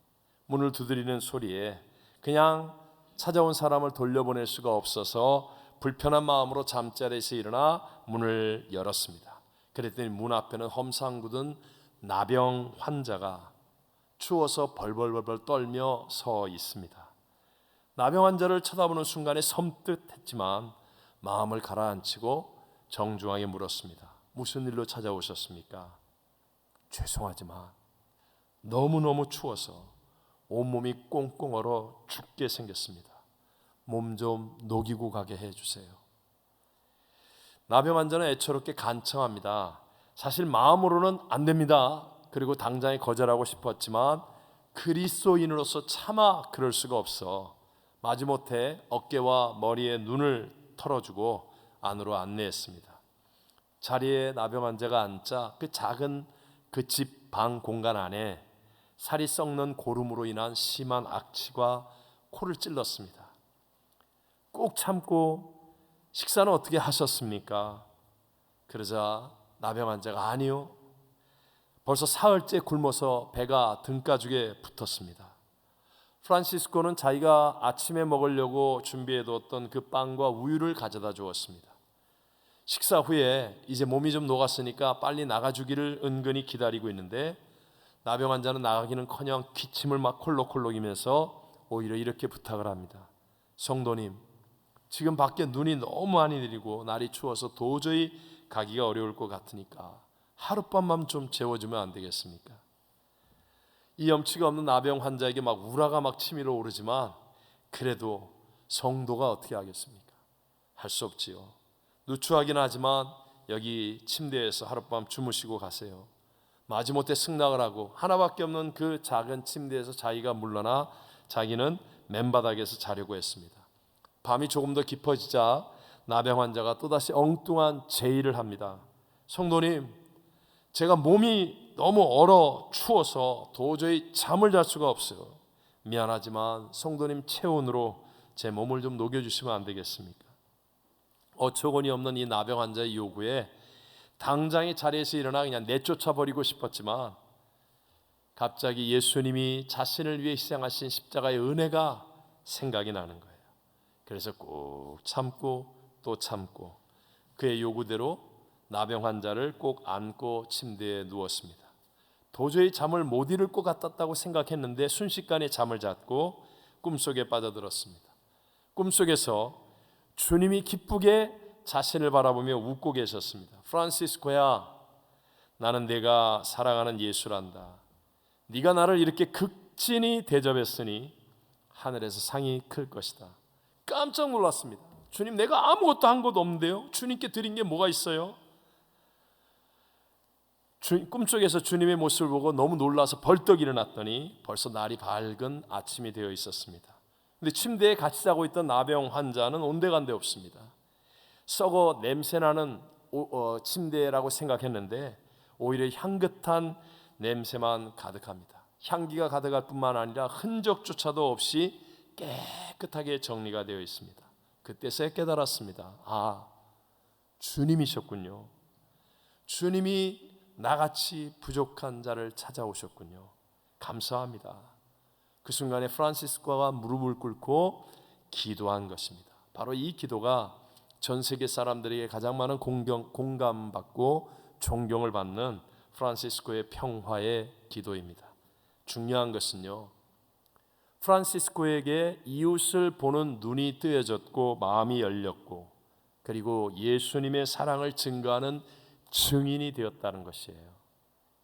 문을 두드리는 소리에 그냥 찾아온 사람을 돌려보낼 수가 없어서 불편한 마음으로 잠자리에서 일어나 문을 열었습니다. 그랬더니 문 앞에는 험상궂은 나병 환자가 추워서 벌벌벌 떨며 서 있습니다. 나병 환자를 쳐다보는 순간에 섬뜩했지만 마음을 가라앉히고 정중하게 물었습니다. 무슨 일로 찾아오셨습니까? 죄송하지만 너무너무 추워서 온몸이 꽁꽁 얼어 죽게 생겼습니다. 몸 좀 녹이고 가게 해주세요. 나병 환자는 애처롭게 간청합니다. 사실 마음으로는 안 됩니다. 그리고 당장에 거절하고 싶었지만 그리스도인으로서 차마 그럴 수가 없어 마지못해 어깨와 머리에 눈을 털어주고 안으로 안내했습니다. 자리에 나병 환자가 앉자 그 작은 그 집 방 공간 안에 살이 썩는 고름으로 인한 심한 악취가 코를 찔렀습니다. 꼭 참고 식사는 어떻게 하셨습니까? 그러자 나병 환자가 아니요, 벌써 사흘째 굶어서 배가 등가죽에 붙었습니다. 프란시스코는 자기가 아침에 먹으려고 준비해뒀던 그 빵과 우유를 가져다 주었습니다. 식사 후에 이제 몸이 좀 녹았으니까 빨리 나가주기를 은근히 기다리고 있는데 나병 환자는 나가기는커녕 기침을 막 콜록콜록이면서 오히려 이렇게 부탁을 합니다. 성도님, 지금 밖에 눈이 너무 많이 내리고 날이 추워서 도저히 가기가 어려울 것 같으니까 하룻밤만 좀 재워주면 안 되겠습니까? 이 염치가 없는 나병 환자에게 막 우라가 막 치밀어 오르지만 그래도 성도가 어떻게 하겠습니까? 할 수 없지요. 누추하긴 하지만 여기 침대에서 하룻밤 주무시고 가세요. 마지못해 승낙을 하고 하나밖에 없는 그 작은 침대에서 자기가 물러나 자기는 맨바닥에서 자려고 했습니다. 밤이 조금 더 깊어지자 나병 환자가 또다시 엉뚱한 제의를 합니다. 성도님, 제가 몸이 너무 얼어 추워서 도저히 잠을 잘 수가 없어요. 미안하지만 성도님 체온으로 제 몸을 좀 녹여주시면 안 되겠습니까? 어처구니 없는 이 나병 환자의 요구에 당장의 자리에서 일어나 그냥 내쫓아 버리고 싶었지만 갑자기 예수님이 자신을 위해 희생하신 십자가의 은혜가 생각이 나는 거예요. 그래서 꾹 참고 또 참고 그의 요구대로 나병 환자를 꼭 안고 침대에 누웠습니다. 도저히 잠을 못 이룰 것 같았다고 생각했는데 순식간에 잠을 잤고 꿈속에 빠져들었습니다. 꿈속에서 주님이 기쁘게 자신을 바라보며 웃고 계셨습니다. 프란시스코야, 나는 내가 사랑하는 예수란다. 네가 나를 이렇게 극진히 대접했으니 하늘에서 상이 클 것이다. 깜짝 놀랐습니다. 주님, 내가 아무것도 한 것도 없는데요. 주님께 드린 게 뭐가 있어요? 꿈속에서 주님의 모습을 보고 너무 놀라서 벌떡 일어났더니 벌써 날이 밝은 아침이 되어 있었습니다. 근데 침대에 같이 자고 있던 나병 환자는 온데간데 없습니다. 썩어 냄새나는 침대라고 생각했는데 오히려 향긋한 냄새만 가득합니다. 향기가 가득할 뿐만 아니라 흔적조차도 없이 깨끗하게 정리가 되어 있습니다. 그때서야 깨달았습니다. 아, 주님이셨군요. 주님이 나같이 부족한 자를 찾아오셨군요. 감사합니다. 그 순간에 프란시스코가 무릎을 꿇고 기도한 것입니다. 바로 이 기도가 전 세계 사람들에게 가장 많은 공감받고 존경을 받는 프란시스코의 평화의 기도입니다. 중요한 것은요, 프란시스코에게 이웃을 보는 눈이 뜨여졌고 마음이 열렸고 그리고 예수님의 사랑을 증거하는 증인이 되었다는 것이에요.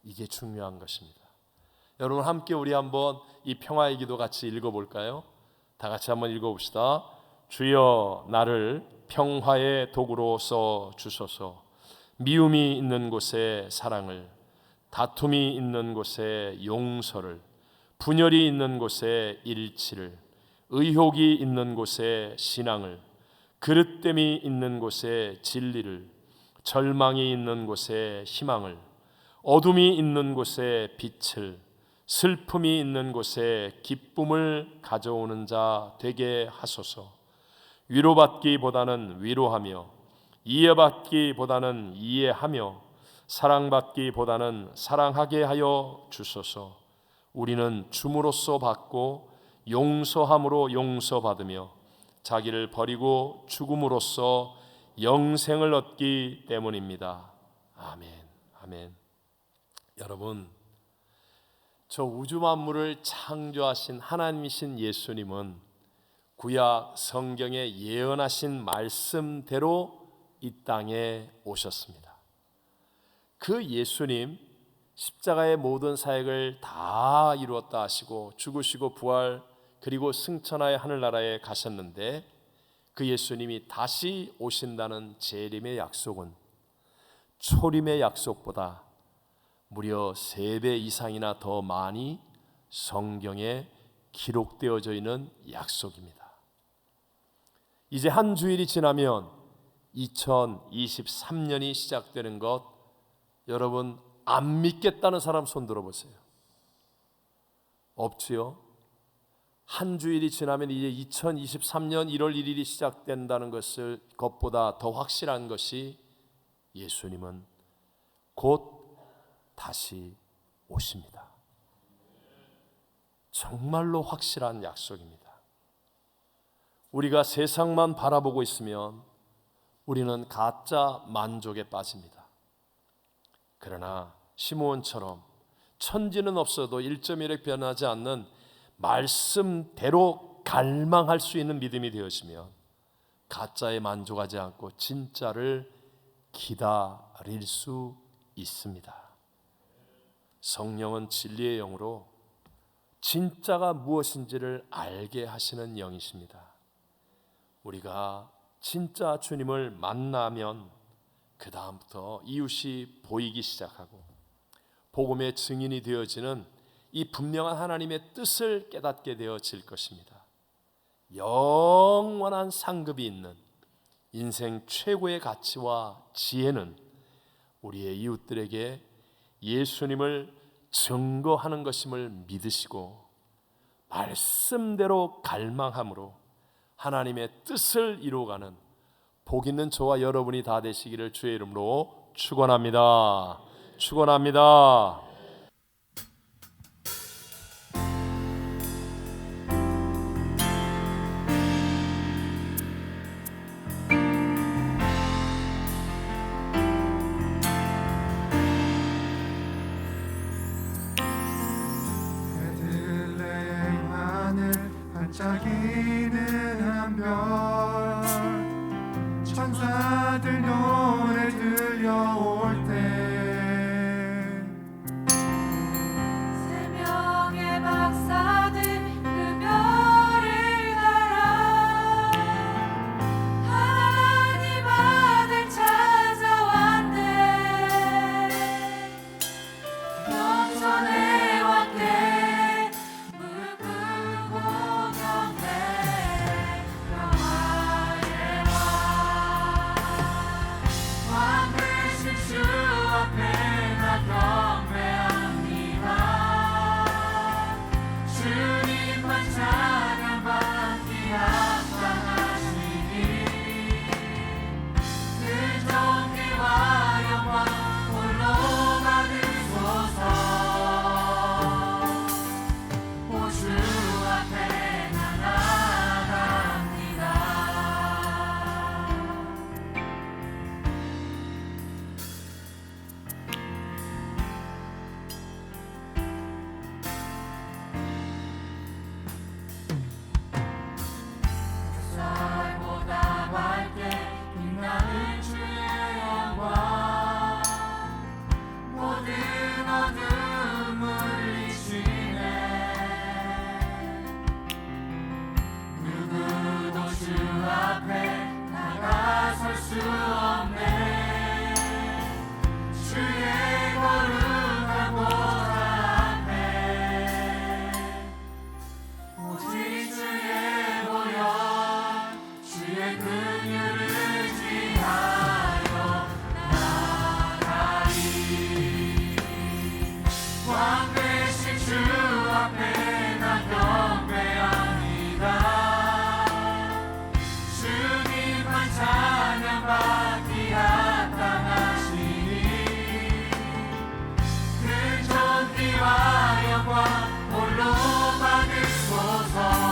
이게 중요한 것입니다. 여러분, 함께 우리 한번 이 평화의 기도 같이 읽어볼까요? 다 같이 한번 읽어봅시다. 주여, 나를 평화의 도구로 써 주소서. 미움이 있는 곳에 사랑을, 다툼이 있는 곳에 용서를, 분열이 있는 곳에 일치를, 의혹이 있는 곳에 신앙을, 그릇됨이 있는 곳에 진리를, 절망이 있는 곳에 희망을, 어둠이 있는 곳에 빛을, 슬픔이 있는 곳에 기쁨을 가져오는 자 되게 하소서. 위로받기보다는 위로하며, 이해받기보다는 이해하며, 사랑받기보다는 사랑하게 하여 주소서. 우리는 줌으로써 받고 용서함으로 용서받으며 자기를 버리고 죽음으로써 영생을 얻기 때문입니다. 아멘. 아멘. 여러분, 저 우주 만물을 창조하신 하나님이신 예수님은 구약 성경에 예언하신 말씀대로 이 땅에 오셨습니다. 그 예수님, 십자가의 모든 사역을 다 이루었다 하시고 죽으시고 부활 그리고 승천하여 하늘나라에 가셨는데 그 예수님이 다시 오신다는 재림의 약속은 초림의 약속보다 무려 3배 이상이나 더 많이 성경에 기록되어져 있는 약속입니다. 이제 한 주일이 지나면 2023년이 시작되는 것, 여러분 안 믿겠다는 사람 손 들어보세요. 없지요? 한 주일이 지나면 이제 2023년 1월 1일이 시작된다는 것보다 더 확실한 것이 예수님은 곧 다시 오십니다. 정말로 확실한 약속입니다. 우리가 세상만 바라보고 있으면 우리는 가짜 만족에 빠집니다. 그러나 시므온처럼 천지는 없어도 1.1획 변하지 않는 말씀대로 갈망할 수 있는 믿음이 되어지면 가짜에 만족하지 않고 진짜를 기다릴 수 있습니다. 성령은 진리의 영으로 진짜가 무엇인지를 알게 하시는 영이십니다. 우리가 진짜 주님을 만나면 그 다음부터 이웃이 보이기 시작하고 복음의 증인이 되어지는 이 분명한 하나님의 뜻을 깨닫게 되어질 것입니다. 영원한 상급이 있는 인생 최고의 가치와 지혜는 우리의 이웃들에게 예수님을 증거하는 것임을 믿으시고 말씀대로 갈망함으로 하나님의 뜻을 이루어가는 복 있는 저와 여러분이 다 되시기를 주의 이름으로 축원합니다. 축원합니다. 내 근육을 지하여 나가리. 왕 되신 주 앞에 나 경배합니다. 주님만 찬양받기 합당하시니 그 존귀와 영광 홀로 받으소서.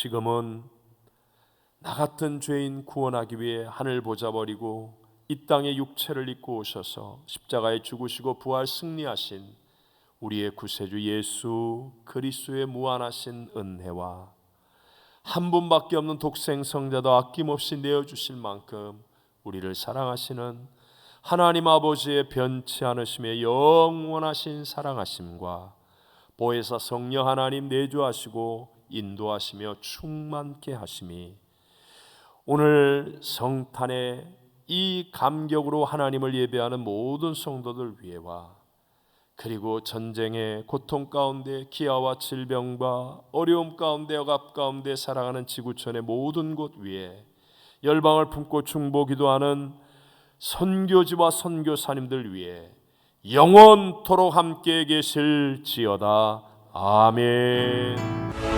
지금은 나 같은 죄인 구원하기 위해 하늘 보좌 버리고 이 땅에 육체를 입고 오셔서 십자가에 죽으시고 부활 승리하신 우리의 구세주 예수 그리스도의 무한하신 은혜와 한 분밖에 없는 독생 성자도 아낌없이 내어주실 만큼 우리를 사랑하시는 하나님 아버지의 변치 않으심의 영원하신 사랑하심과 보혜사 성령 하나님 내주하시고 인도하시며 충만케 하심이 오늘 성탄에 이 감격으로 하나님을 예배하는 모든 성도들 위에와 그리고 전쟁의 고통 가운데 기아와 질병과 어려움 가운데 억압 가운데 살아가는 지구촌의 모든 곳 위에 열방을 품고 중보기도하는 선교지와 선교사님들 위해 영원토록 함께 계실지어다. 아멘.